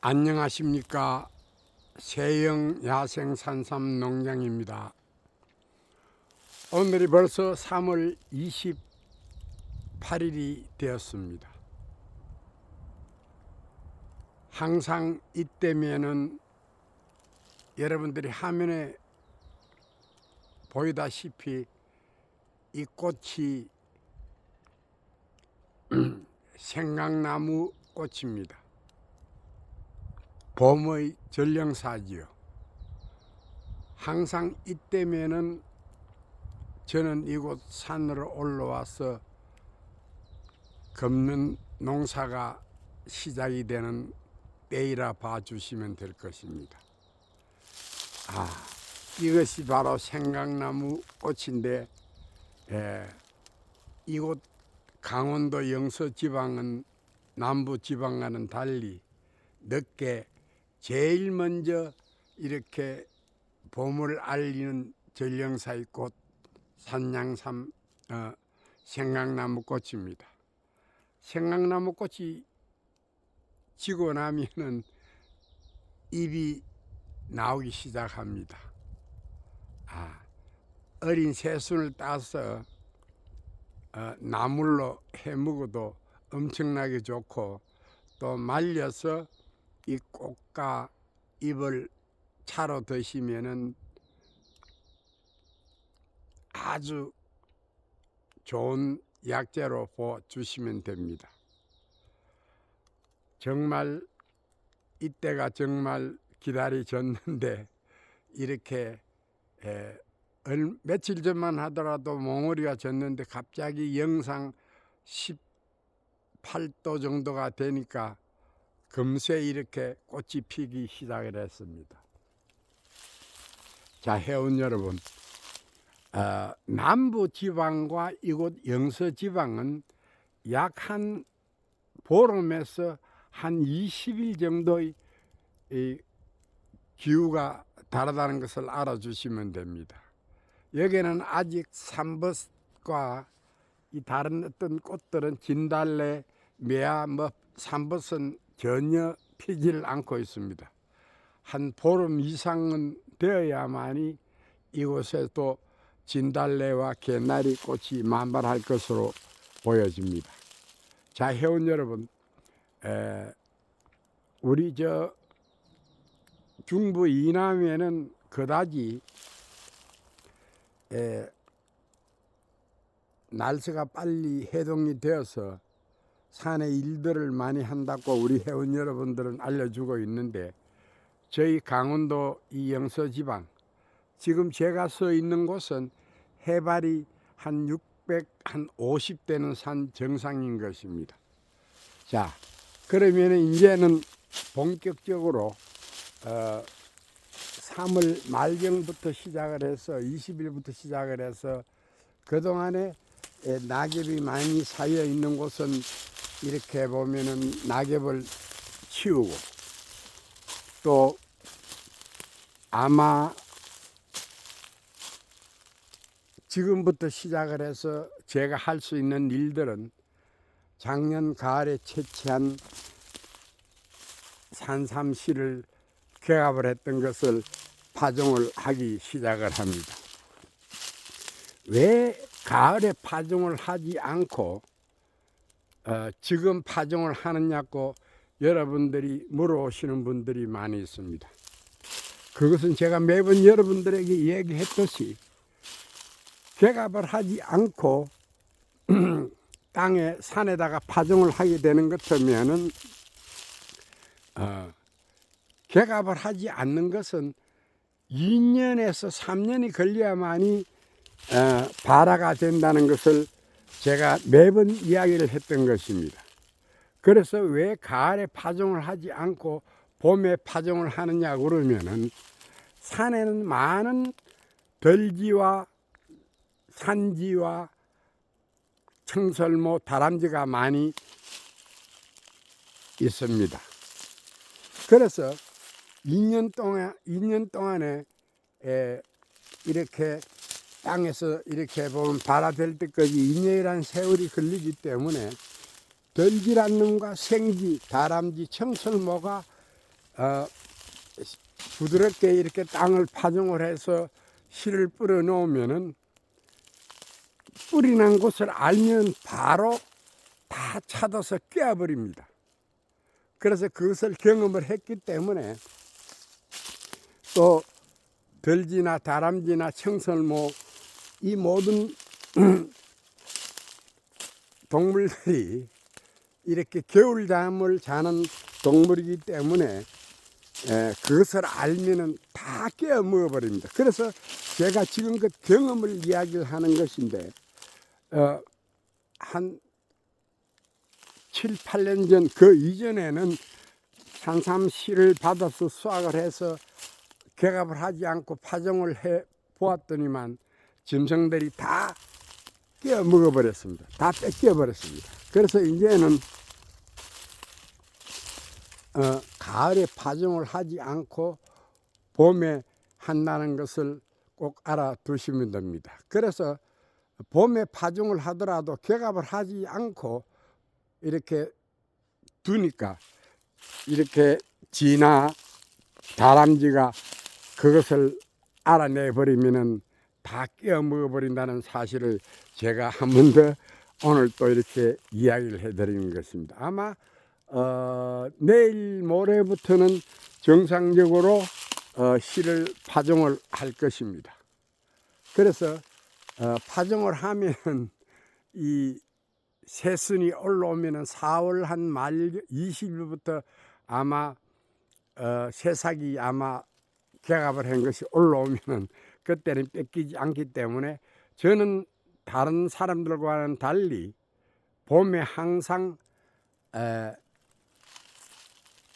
안녕하십니까. 세영 야생 산삼 농장입니다. 오늘이 벌써 3월 28일이 되었습니다. 항상 이때면은 여러분들이 화면에 보이다시피 이 꽃이 생강나무 꽃입니다. 봄의 전령사지요. 항상 이때면은 저는 이곳 산으로 올라와서 걷는 농사가 시작이 되는 때이라 봐주시면 될 것입니다. 이것이 바로 생강나무 꽃인데, 이곳 강원도 영서지방은 남부지방과는 달리 늦게 제일 먼저 이렇게 봄을 알리는 전령사의 꽃 산양삼 생강나무 꽃입니다. 생강나무 꽃이 지고 나면은 잎이 나오기 시작합니다. 어린 새순을 따서 나물로 해 먹어도 엄청나게 좋고, 또 말려서 이 꽃과 잎을 차로 드시면은 아주 좋은 약재로 주시면 됩니다. 정말 이때가 정말 기다려졌는데, 이렇게 며칠 전만 하더라도 몽우리가 졌는데 갑자기 영상 18도 정도가 되니까 금세 이렇게 꽃이 피기 시작을 했습니다. 자, 회원 여러분, 남부지방과 이곳 영서지방은 약 한 보름에서 한 20일 정도의 기후가 다르다는 것을 알아주시면 됩니다. 여기는 아직 삼벗과 이 다른 어떤 꽃들은 진달래, 매화, 삼벗은 전혀 피지를 않고 있습니다. 한 보름 이상은 되어야만이 이곳에도 진달래와 개나리 꽃이 만발할 것으로 보여집니다. 자, 회원 여러분, 우리 중부 이남에는 그다지 날씨가 빨리 해동이 되어서 산에 일들을 많이 한다고 우리 회원 여러분들은 알려주고 있는데, 저희 강원도 이 영서지방, 지금 제가 서 있는 곳은 해발이 한 650대는 산 정상인 것입니다. 자, 그러면 이제는 본격적으로 3월 말경부터 시작을 해서 20일부터 시작을 해서 그동안에 낙엽이 많이 쌓여 있는 곳은 이렇게 보면은 낙엽을 치우고, 또 아마 지금부터 시작을 해서 제가 할 수 있는 일들은 작년 가을에 채취한 산삼씨를 개갑을 했던 것을 파종을 하기 시작을 합니다. 왜 가을에 파종을 하지 않고 지금 파종을 하느냐고 여러분들이 물어오시는 분들이 많이 있습니다. 그것은 제가 매번 여러분들에게 얘기했듯이, 개갑을 하지 않고 땅에 산에다가 파종을 하게 되는 것 같으면은 개갑을 하지 않는 것은 2년에서 3년이 걸려야만이 발화가 된다는 것을 제가 매번 이야기를 했던 것입니다. 그래서 왜 가을에 파종을 하지 않고 봄에 파종을 하느냐 그러면은, 산에는 많은 들쥐와 산쥐와 청설모, 다람쥐가 많이 있습니다. 그래서 2년 동안에 이렇게 땅에서 이렇게 보면 발화될 때까지 2년이라는 세월이 걸리기 때문에 들쥐란 놈과 생쥐, 다람쥐, 청설모가 부드럽게 이렇게 땅을 파종을 해서 씨를 뿌려 놓으면은 뿌리 난 곳을 알면 바로 다 찾아서 깨어버립니다. 그래서 그것을 경험을 했기 때문에 또 들쥐나 다람쥐나 청설모 이 모든 동물들이 이렇게 겨울잠을 자는 동물이기 때문에 그것을 알면은 다 깨어 먹어버립니다. 그래서 제가 지금 그 경험을 이야기를 하는 것인데 한 7, 8년 전 그 이전에는 산삼 씨를 받아서 수확을 해서 개갑을 하지 않고 파종을 해 보았더니만 짐승들이 다 깨어 먹어버렸습니다. 다 뺏겨 버렸습니다. 그래서 이제는 가을에 파종을 하지 않고 봄에 한다는 것을 꼭 알아두시면 됩니다. 그래서 봄에 파종을 하더라도 개갑을 하지 않고 이렇게 두니까 이렇게 쥐나 다람쥐가 그것을 알아내 버리면은 다 깨어 먹어 버린다는 사실을 제가 한 번 더 오늘 또 이렇게 이야기를 해 드리는 것입니다. 아마 내일 모레부터는 정상적으로 씨를 파종을 할 것입니다. 그래서 파종을 하면 이 새순이 올라오면은 4월 한 말 20일부터 아마 새싹이 아마 개갑을 한 것이 올라오면은 그때는 뺏기지 않기 때문에 저는 다른 사람들과는 달리 봄에 항상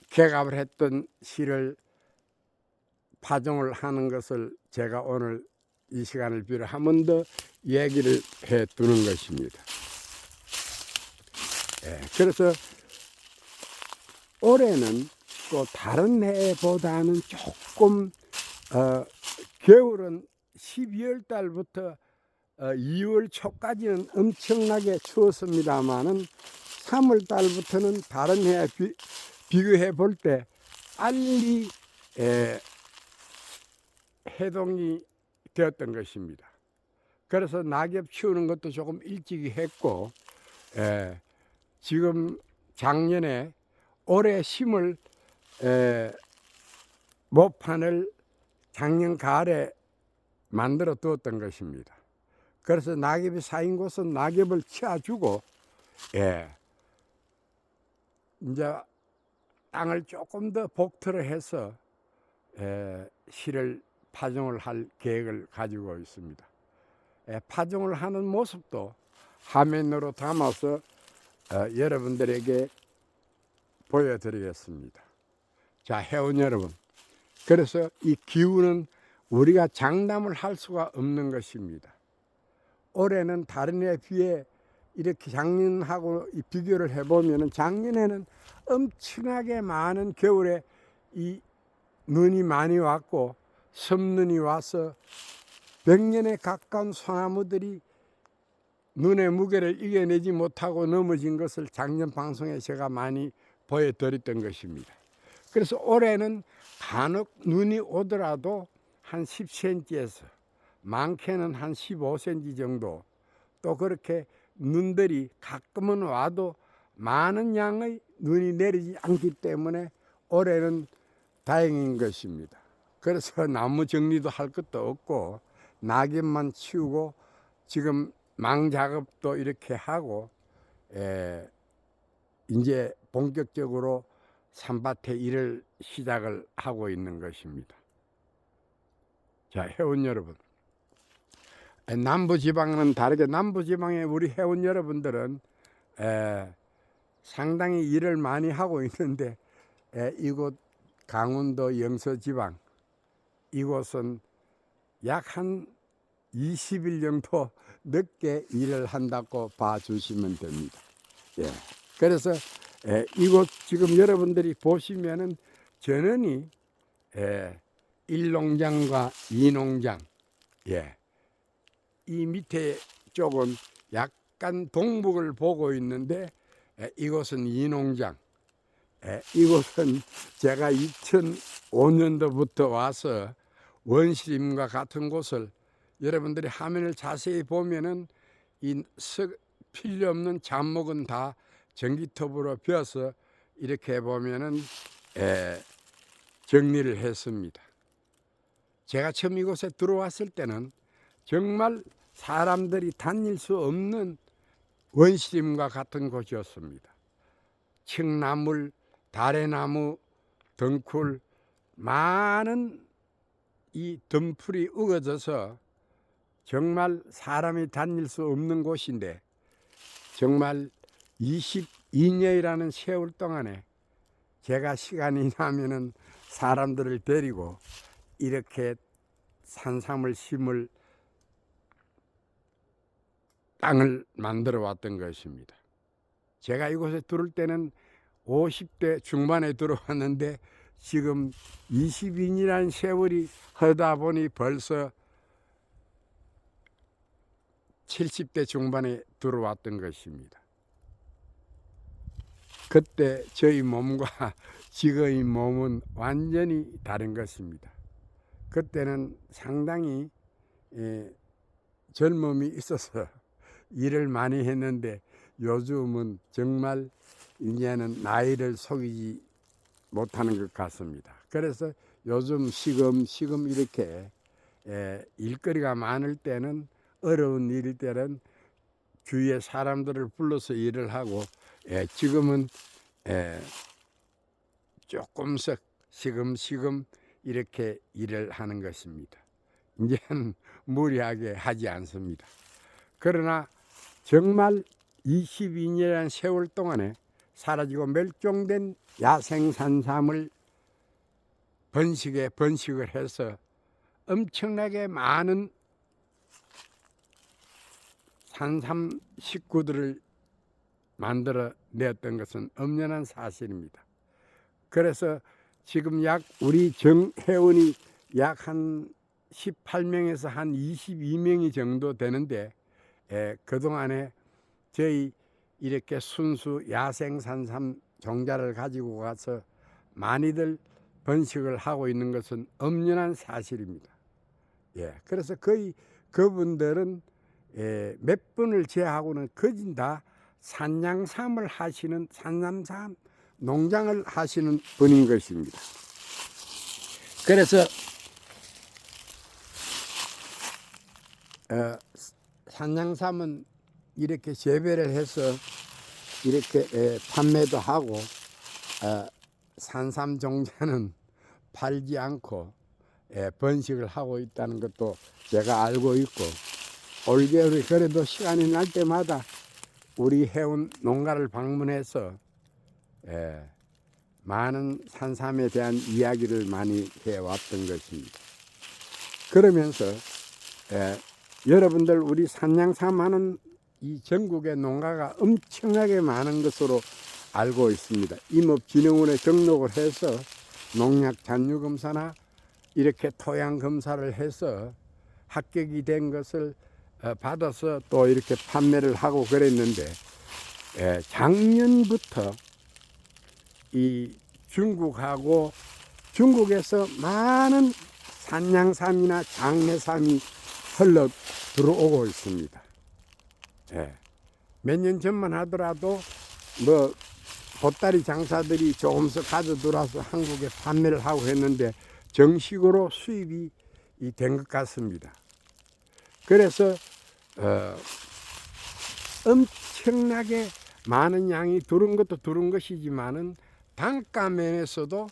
개갑을 했던 씨를 파종을 하는 것을 제가 오늘 이 시간을 빌어 한 번 더 얘기를 해 두는 것입니다. 그래서 올해는 또 다른 해보다는 조금 겨울은 12월 달부터 2월 초까지는 엄청나게 추웠습니다만은 3월 달부터는 다른 해에 비교해 볼 때 빨리 해동이 되었던 것입니다. 그래서 낙엽 키우는 것도 조금 일찍이 했고 지금 작년에 올해 심을 모판을 작년 가을에 만들어 두었던 것입니다. 그래서 낙엽이 쌓인 곳은 낙엽을 치워주고 이제 땅을 조금 더 복토를 해서 씨를 파종을 할 계획을 가지고 있습니다. 파종을 하는 모습도 화면으로 담아서 여러분들에게 보여드리겠습니다. 자, 회원 여러분, 그래서 이 기후는 우리가 장담을 할 수가 없는 것입니다. 올해는 다른 해에 비해 이렇게 작년하고 비교를 해보면 작년에는 엄청나게 많은 겨울에 이 눈이 많이 왔고 섭눈이 와서 100년에 가까운 소나무들이 눈의 무게를 이겨내지 못하고 넘어진 것을 작년 방송에 제가 많이 보여드렸던 것입니다. 그래서 올해는 간혹 눈이 오더라도 한 10cm에서 많게는 한 15cm 정도, 또 그렇게 눈들이 가끔은 와도 많은 양의 눈이 내리지 않기 때문에 올해는 다행인 것입니다. 그래서 나무 정리도 할 것도 없고 낙엽만 치우고 지금 망작업도 이렇게 하고 이제 본격적으로 산밭에 일을 시작을 하고 있는 것입니다. 자, 회원 여러분, 남부지방은 다르게 남부지방의 우리 회원 여러분들은 상당히 일을 많이 하고 있는데 이곳 강원도 영서지방 이곳은 약 한 20일 정도 늦게 일을 한다고 봐주시면 됩니다. 그래서 이곳 지금 여러분들이 보시면은 전원이 1농장과 2농장, 이 밑에 쪽은 약간 동북을 보고 있는데 이곳은 2농장, 이곳은 제가 2005년도부터 와서 원시림과 같은 곳을 여러분들이 화면을 자세히 보면은 이 필요 없는 잡목은 다 전기톱으로 베어서 이렇게 보면은 정리를 했습니다. 제가 처음 이곳에 들어왔을 때는 정말 사람들이 다닐 수 없는 원시림과 같은 곳이었습니다. 칡나물, 다래나무, 덩쿨, 많은 이 덤풀이 우거져서 정말 사람이 다닐 수 없는 곳인데, 정말 22년이라는 세월 동안에 제가 시간이 나면은 사람들을 데리고 이렇게 산삼을 심을 땅을 만들어 왔던 것입니다. 제가 이곳에 들어올 때는 50대 중반에 들어왔는데 지금 22년이라는 세월이 흐르다 보니 벌써 70대 중반에 들어왔던 것입니다. 그때 저희 몸과 지금의 몸은 완전히 다른 것입니다. 그때는 상당히 젊음이 있어서 일을 많이 했는데 요즘은 정말 이제는 나이를 속이지 못하는 것 같습니다. 그래서 요즘 시금 이렇게 일거리가 많을 때는, 어려운 일일 때는 주위에 사람들을 불러서 일을 하고, 지금은 조금씩 시금 이렇게 일을 하는 것입니다. 이제는 무리하게 하지 않습니다. 그러나 정말 22년이라는 세월 동안에 사라지고 멸종된 야생산삼을 번식을 해서 엄청나게 많은 산삼 식구들을 만들어 냈던 것은 엄연한 사실입니다. 그래서 지금 우리 정회원이 약 한 18명에서 한 22명이 정도 되는데, 그동안에 저희 이렇게 순수 야생 산삼 종자를 가지고 가서 많이들 번식을 하고 있는 것은 엄연한 사실입니다. 그래서 거의 그분들은 몇 분을 제하고는 거진 다 산양삼을 하시는, 산삼 농장을 하시는 분인 것입니다. 그래서 산양삼은 이렇게 재배를 해서 이렇게 판매도 하고, 산삼 종자는 팔지 않고 번식을 하고 있다는 것도 제가 알고 있고, 올겨울에 그래도 시간이 날 때마다 우리 해운 농가를 방문해서 많은 산삼에 대한 이야기를 많이 해왔던 것입니다. 그러면서 여러분들, 우리 산양삼 하는 이 전국의 농가가 엄청나게 많은 것으로 알고 있습니다. 임업진흥원에 등록을 해서 농약 잔류 검사나 이렇게 토양 검사를 해서 합격이 된 것을 받아서 또 이렇게 판매를 하고 그랬는데, 작년부터 이 중국에서 많은 산양삼이나 장내삼이 흘러 들어오고 있습니다. 몇 년 전만 하더라도 보따리 장사들이 조금씩 가져 들어와서 한국에 판매를 하고 했는데 정식으로 수입이 된 것 같습니다. 그래서 엄청나게 많은 양이 들은 것도 들은 것이지만은 단가 면에서도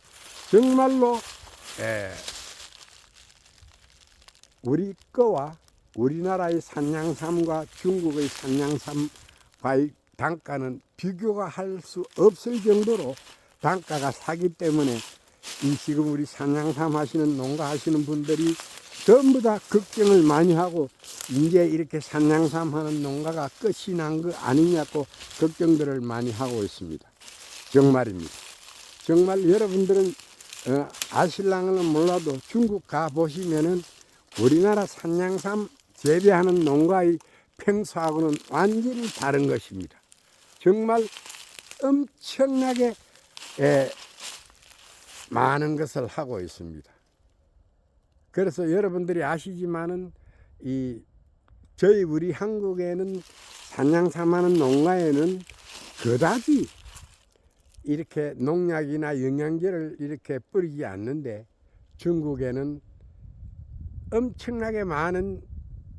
정말로 우리 거와 우리나라의 산양삼과 중국의 산양삼과의 단가는 비교가 할 수 없을 정도로 단가가 싸기 때문에 지금 우리 산양삼 하시는 농가 하시는 분들이 전부 다 걱정을 많이 하고, 이제 이렇게 산양삼 하는 농가가 끝이 난 거 아니냐고 걱정들을 많이 하고 있습니다. 정말입니다. 정말 여러분들은 아실랑은 몰라도 중국 가 보시면은 우리나라 산양삼 재배하는 농가의 평소하고는 완전히 다른 것입니다. 정말 엄청나게 많은 것을 하고 있습니다. 그래서 여러분들이 아시지만은 저희 우리 한국에는 산양삼하는 농가에는 그다지 이렇게 농약이나 영양제를 이렇게 뿌리지 않는데 중국에는 엄청나게 많은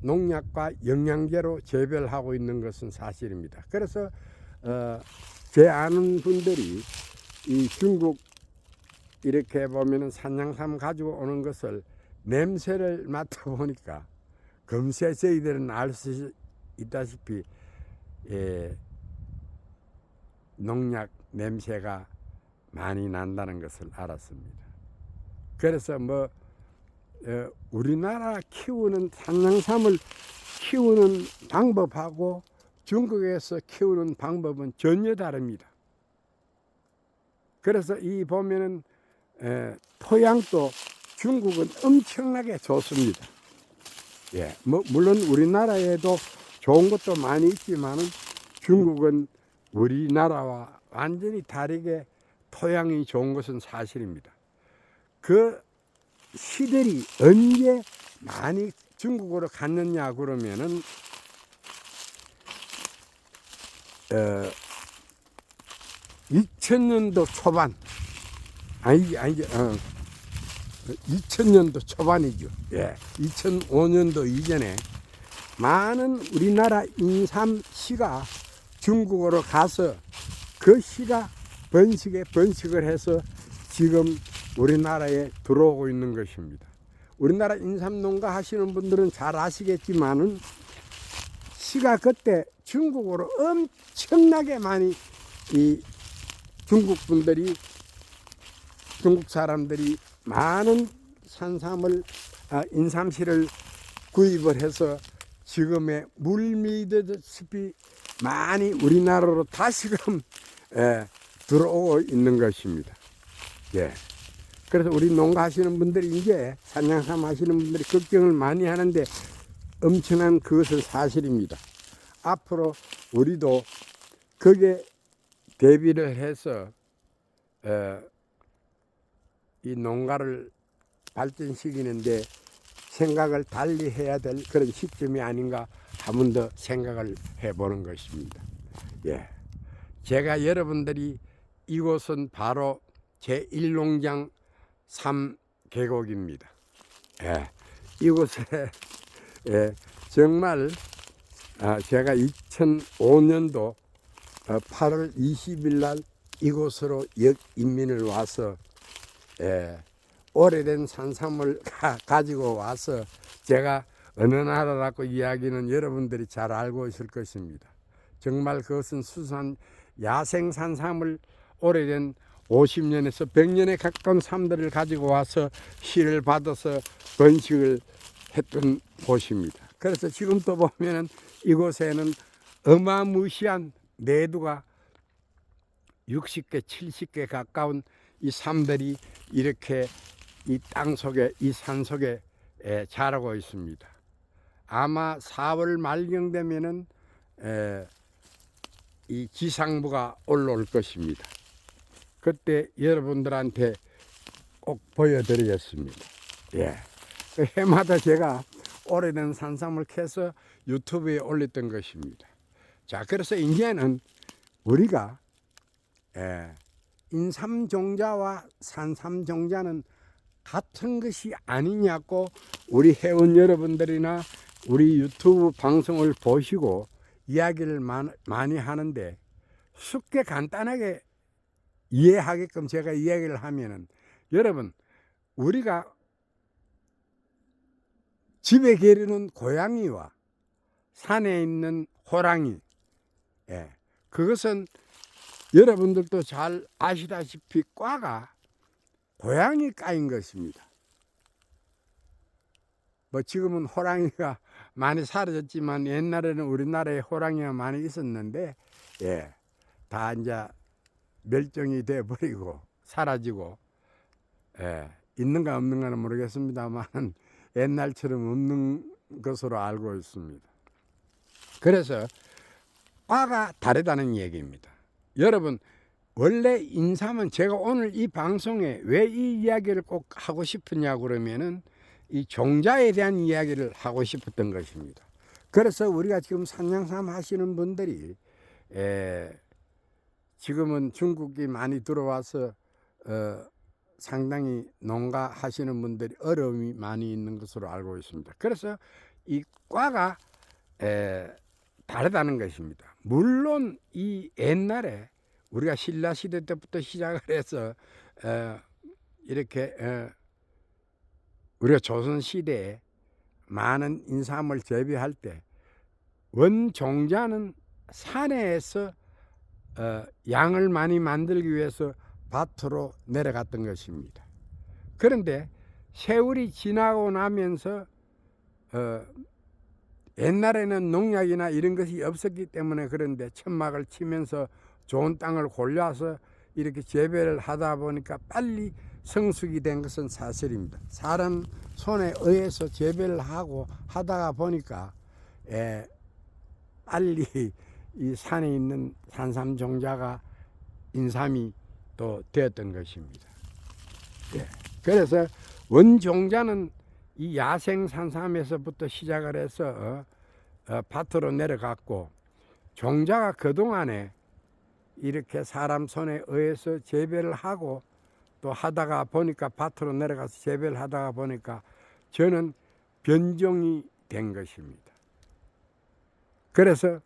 농약과 영양제로 재배하고 있는 것은 사실입니다. 그래서 제 아는 분들이 이 중국 이렇게 보면은 산양삼 가지고 오는 것을 냄새를 맡아보니까 금세 저희들은 알 수 있다시피 농약 냄새가 많이 난다는 것을 알았습니다. 그래서 우리나라 키우는 산양삼을 키우는 방법하고 중국에서 키우는 방법은 전혀 다릅니다. 그래서 이 보면은 토양도 중국은 엄청나게 좋습니다. 예, 물론 우리나라에도 좋은 것도 많이 있지만은 중국은 우리나라와 완전히 다르게 토양이 좋은 것은 사실입니다. 그 시들이 언제 많이 중국으로 갔느냐 그러면은 2000년도 초반 2000년도 초반이죠. 예, 2005년도 이전에 많은 우리나라 인삼 씨가 중국으로 가서 그 씨가 번식을 해서 지금 우리나라에 들어오고 있는 것입니다. 우리나라 인삼 농가 하시는 분들은 잘 아시겠지만은 씨가 그때 중국으로 엄청나게 많이 이 중국 사람들이 많은 인삼씨를 구입을 해서 지금의 물밀듯이 많이 우리나라로 다시금 들어오고 있는 것입니다. 예. 그래서 우리 농가 하시는 분들이 이제 산양삼 하시는 분들이 걱정을 많이 하는데 엄청난 그것은 사실입니다. 앞으로 우리도 거기에 대비를 해서 이 농가를 발전시키는데 생각을 달리 해야 될 그런 시점이 아닌가 한 번 더 생각을 해보는 것입니다. 예, 제가 여러분들이 이곳은 바로 제1농장 3계곡입니다. 예, 이곳에 정말 제가 2005년도 8월 20일 날 이곳으로 역인민을 와서 오래된 산삼을 가지고 와서 제가 어느 나라라고 이야기는 여러분들이 잘 알고 있을 것입니다. 정말 그것은 수산 야생 산삼을 오래된 50년에서 100년에 가까운 삼들을 가지고 와서 씨를 받아서 번식을 했던 곳입니다. 그래서 지금도 보면은 이곳에는 어마무시한 내두가 60개, 70개 가까운 이 삼들이 이렇게 이 땅 속에, 이 산 속에 자라고 있습니다. 아마 4월 말경 되면은 이 지상부가 올라올 것입니다. 그때 여러분들한테 꼭 보여드리겠습니다. 예. 해마다 제가 오래된 산삼을 캐서 유튜브에 올렸던 것입니다. 자, 그래서 이제는 우리가 인삼종자와 산삼종자는 같은 것이 아니냐고 우리 회원 여러분들이나 우리 유튜브 방송을 보시고 이야기를 많이 하는데 쉽게 간단하게 이해하게끔 제가 이야기를 하면은 여러분, 우리가 집에 기르는 고양이와 산에 있는 호랑이, 그것은 여러분들도 잘 아시다시피 과가 고양이 과인 것입니다. 지금은 호랑이가 많이 사라졌지만 옛날에는 우리나라에 호랑이가 많이 있었는데 다 이제 멸종이 돼 버리고 사라지고 있는가 없는가는 모르겠습니다만 옛날처럼 없는 것으로 알고 있습니다. 그래서 과가 다르다는 얘기입니다. 여러분, 원래 인삼은 제가 오늘 이 방송에 왜 이 이야기를 꼭 하고 싶으냐 그러면은 이 종자에 대한 이야기를 하고 싶었던 것입니다. 그래서 우리가 지금 산양삼 하시는 분들이 지금은 중국이 많이 들어와서 상당히 농가 하시는 분들이 어려움이 많이 있는 것으로 알고 있습니다. 그래서 이 과가 다르다는 것입니다. 물론 이 옛날에 우리가 신라 시대 때부터 시작을 해서 이렇게 우리가 조선 시대에 많은 인삼을 재배할 때 원종자는 산에서 양을 많이 만들기 위해서 밭으로 내려갔던 것입니다. 그런데 세월이 지나고 나면서 옛날에는 농약이나 이런 것이 없었기 때문에 그런데 천막을 치면서 좋은 땅을 골라서 이렇게 재배를 하다 보니까 빨리 성숙이 된 것은 사실입니다. 사람 손에 의해서 재배를 하고 하다가 보니까 빨리 이 산에 있는 산삼 종자가 인삼이 또 되었던 것입니다. 그래서 원종자는 이 야생 산삼에서부터 시작을 해서 밭으로 내려갔고, 종자가 그동안에 이렇게 사람 손에 의해서 재배를 하고 또 하다가 보니까 밭으로 내려가서 재배를 하다가 보니까 저는 변종이 된 것입니다. 그래서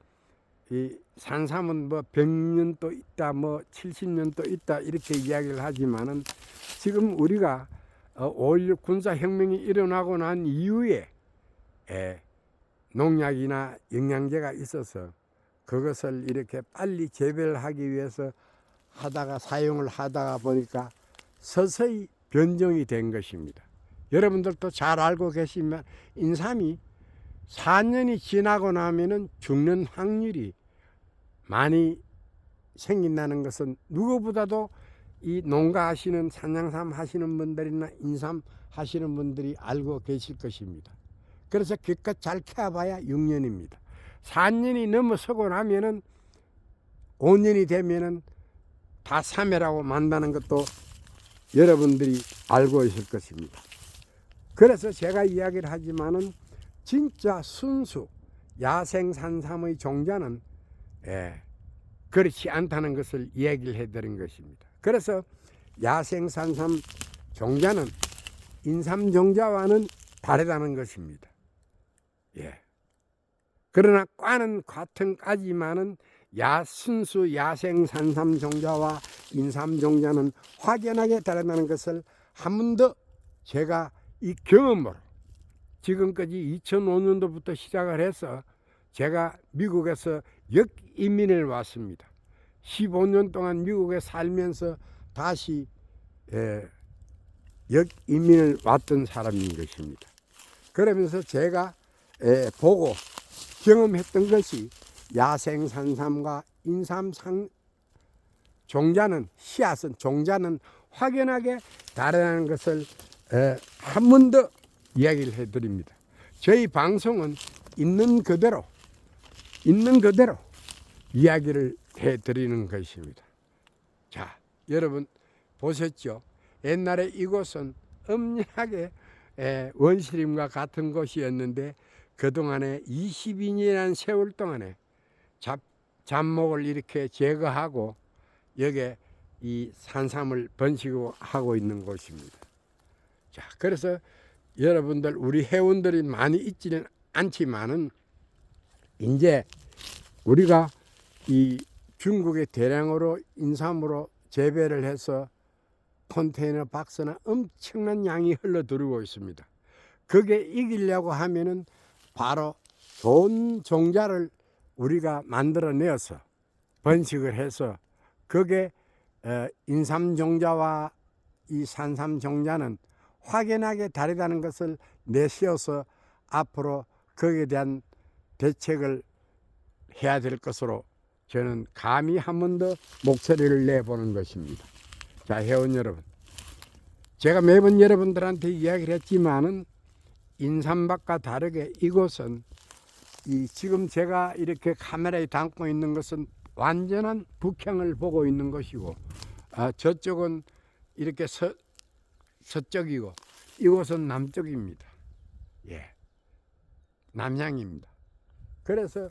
이 산삼은 뭐 100년도 있다, 뭐 70년도 있다 이렇게 이야기를 하지만은 지금 우리가 5.16 군사혁명이 일어나고 난 이후에 농약이나 영양제가 있어서 그것을 이렇게 빨리 재배를 하기 위해서 하다가 사용을 하다가 보니까 서서히 변종이 된 것입니다. 여러분들도 잘 알고 계시면 인삼이 4년이 지나고 나면은 죽는 확률이 많이 생긴다는 것은 누구보다도 이 농가 하시는 산양삼 하시는 분들이나 인삼 하시는 분들이 알고 계실 것입니다. 그래서 기껏 잘 캐봐야 6년입니다. 4년이 넘어서고 나면은 5년이 되면은 다 사매라고 만다는 것도 여러분들이 알고 있을 것입니다. 그래서 제가 이야기를 하지만은 진짜 순수 야생 산삼의 종자는 그렇지 않다는 것을 이야기를 해드린 것입니다. 그래서 야생 산삼 종자는 인삼 종자와는 다르다는 것입니다. 그러나 과는 같은 과지만은 순수 야생 산삼 종자와 인삼 종자는 확연하게 다르다는 것을 한 번 더 제가 이 경험으로 지금까지 2005년도부터 시작을 해서 제가 미국에서 역이민을 왔습니다. 15년 동안 미국에 살면서 다시 역이민을 왔던 사람인 것입니다. 그러면서 제가 보고 경험했던 것이 야생 산삼과 인삼 종자는 씨앗은 종자는 확연하게 다르다는 것을 한 번 더 이야기를 해드립니다. 저희 방송은 있는 그대로 이야기를 해드리는 것입니다. 자, 여러분 보셨죠? 옛날에 이곳은 엄연하게 원시림과 같은 곳이었는데 그동안에 22년이라는 세월 동안에 잡목을 이렇게 제거하고 여기에 이 산삼을 번식하고 있는 곳입니다. 자, 그래서 여러분들 우리 회원들이 많이 있지는 않지만은 이제 우리가 이 중국에 대량으로 인삼으로 재배를 해서 컨테이너 박스나 엄청난 양이 흘러 들어오고 있습니다. 그게 이기려고 하면은 바로 좋은 종자를 우리가 만들어내어서 번식을 해서 그게 인삼 종자와 이 산삼 종자는 확연하게 다르다는 것을 내세워서 앞으로 거기에 대한 대책을 해야 될 것으로 저는 감히 한 번 더 목소리를 내보는 것입니다. 자, 회원 여러분, 제가 매번 여러분들한테 이야기를 했지만은 인삼밭과 다르게 이곳은 지금 제가 이렇게 카메라에 담고 있는 것은 완전한 북향을 보고 있는 것이고, 저쪽은 이렇게 서쪽이고 이곳은 남쪽입니다. 예, 남향입니다. 그래서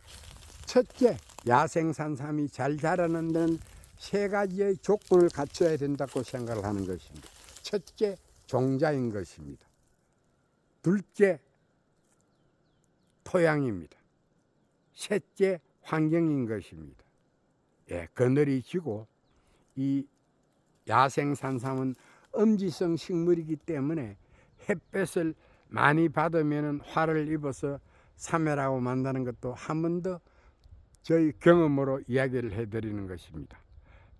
첫째, 야생산삼이 잘 자라는 데는 세 가지의 조건을 갖춰야 된다고 생각을 하는 것입니다. 첫째, 종자인 것입니다. 둘째, 토양입니다. 셋째, 환경인 것입니다. 예, 그늘이 지고 이 야생산삼은 엄지성 식물이기 때문에 햇볕을 많이 받으면 활을 입어서 사멸하고 만다는 것도 한 번 더 저희 경험으로 이야기를 해드리는 것입니다.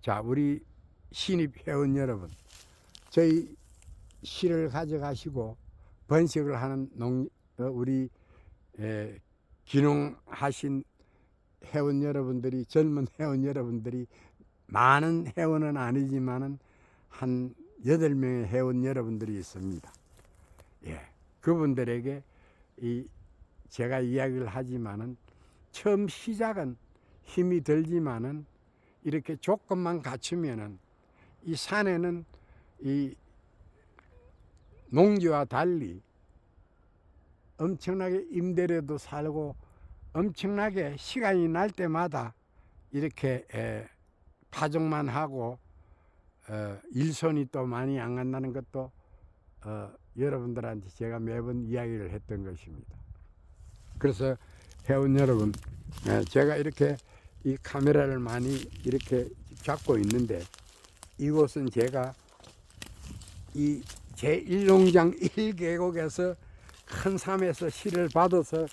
자, 우리 신입 회원 여러분, 저희 실을 가져가시고 번식을 하는 우리 귀농하신 회원 여러분들이, 젊은 회원 여러분들이, 많은 회원은 아니지만은 한 8명의 회원 여러분들이 있습니다. 예, 그분들에게 제가 이야기를 하지만은 처음 시작은 힘이 들지만은 이렇게 조건만 갖추면은 이 산에는 이 농지와 달리 엄청나게 임대료도 살고 엄청나게 시간이 날 때마다 이렇게 파종만 하고 일손이 또 많이 안 간다는 것도 여러분들한테 제가 매번 이야기를 했던 것입니다. 그래서 회원 여러분, 제가 이렇게 이 카메라를 많이 이렇게 잡고 있는데, 이곳은 제가 이 제1농장 1계곡에서 큰 삶에서 씨를 받아서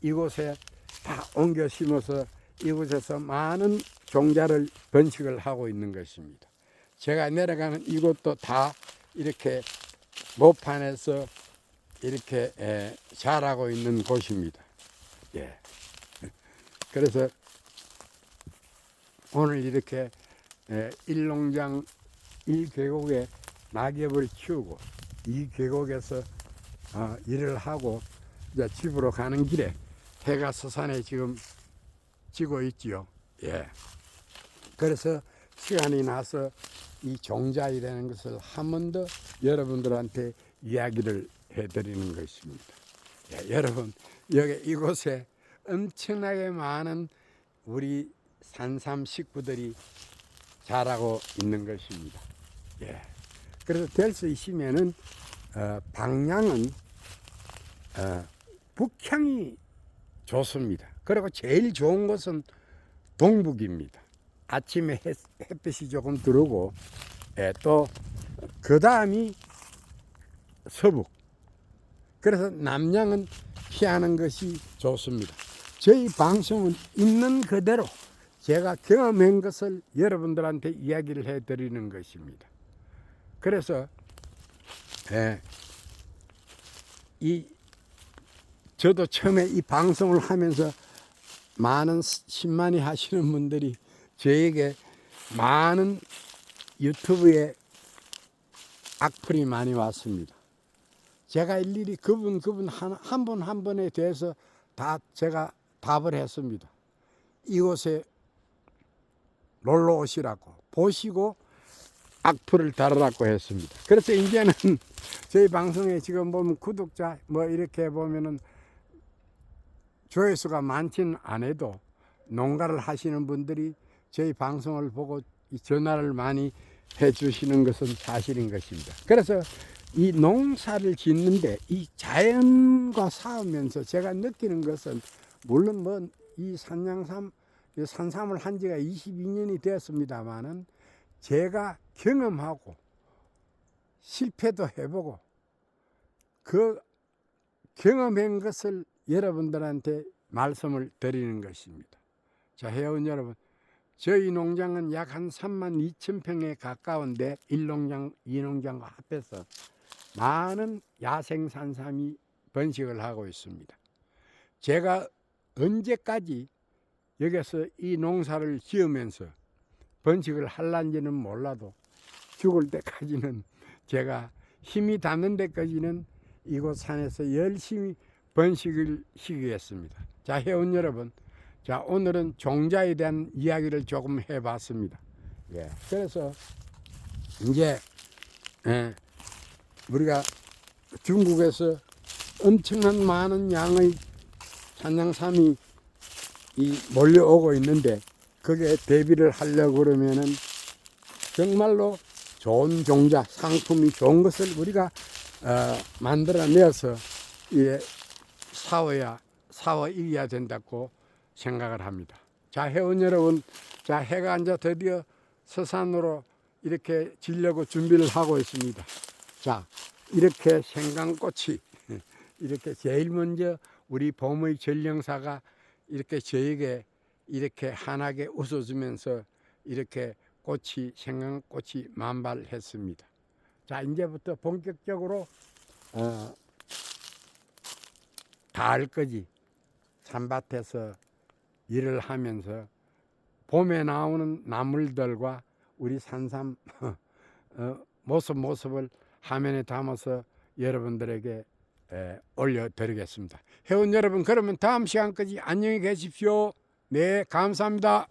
이곳에 다 옮겨 심어서 이곳에서 많은 종자를 번식을 하고 있는 것입니다. 제가 내려가는 이곳도 다 이렇게 모판에서 이렇게 자라고 있는 곳입니다. 예. 그래서 오늘 이렇게 1농장 1계곡에 낙엽을 키우고 이 계곡에서 일을 하고 이제 집으로 가는 길에 해가 서산에 지금 지고 있지요. 예. 그래서 시간이 나서 이 종자이라는 것을 한 번 더 여러분들한테 이야기를 해드리는 것입니다. 예, 여러분, 여기 이곳에 엄청나게 많은 우리 산삼 식구들이 자라고 있는 것입니다. 예. 그래서 될 수 있으면은 방향은 북향이 좋습니다. 그리고 제일 좋은 곳은 동북입니다. 아침에 햇빛이 조금 들어오고, 또 그 다음이 서북. 그래서 남양은 피하는 것이 좋습니다. 저희 방송은 있는 그대로 제가 경험한 것을 여러분들한테 이야기를 해드리는 것입니다. 그래서 저도 처음에 이 방송을 하면서 많은 신만이 하시는 분들이 저에게 많은 유튜브에 악플이 많이 왔습니다. 제가 일일이 그분 한 분 한 분에 대해서 다 제가 답을 했습니다. 이곳에 놀러 오시라고, 보시고 악플을 달으라고 했습니다. 그래서 이제는 저희 방송에 지금 보면 구독자 뭐 이렇게 보면은 조회수가 많지는 않아도 농가를 하시는 분들이 저희 방송을 보고 전화를 많이 해주시는 것은 사실인 것입니다. 그래서 이 농사를 짓는데 이 자연과 싸우면서 제가 느끼는 것은, 물론 뭐 이 산삼을 한 지가 22년이 되었습니다만은 제가 경험하고 실패도 해보고 그 경험한 것을 여러분들한테 말씀을 드리는 것입니다. 자, 회원 여러분, 저희 농장은 약 한 32,000평에 가까운데 1농장, 2농장과 합해서 많은 야생산삼이 번식을 하고 있습니다. 제가 언제까지 여기서 이 농사를 지으면서 번식을 할란지는 몰라도 죽을 때까지는 제가 힘이 닿는 데까지는 이곳 산에서 열심히 번식을 시키겠습니다. 자, 회원 여러분, 자, 오늘은 종자에 대한 이야기를 조금 해봤습니다. 예, 그래서 이제 우리가 중국에서 엄청난 많은 양의 산양삼이 몰려오고 있는데 거기에 대비를 하려고 그러면은 정말로 좋은 종자, 상품이 좋은 것을 우리가 만들어내서 사워 이겨야 된다고 생각을 합니다. 자, 회원 여러분, 자, 해가 이제 드디어 서산으로 이렇게 지려고 준비를 하고 있습니다. 자, 이렇게 생강꽃이 이렇게 제일 먼저 우리 봄의 전령사가 이렇게 저에게 이렇게 환하게 웃어주면서 이렇게 생강꽃이 만발했습니다. 자, 이제부터 본격적으로 가을까지 산밭에서 일을 하면서 봄에 나오는 나물들과 우리 산삼 모습을 화면에 담아서 여러분들에게 올려드리겠습니다. 회원 여러분, 그러면 다음 시간까지 안녕히 계십시오. 네, 감사합니다.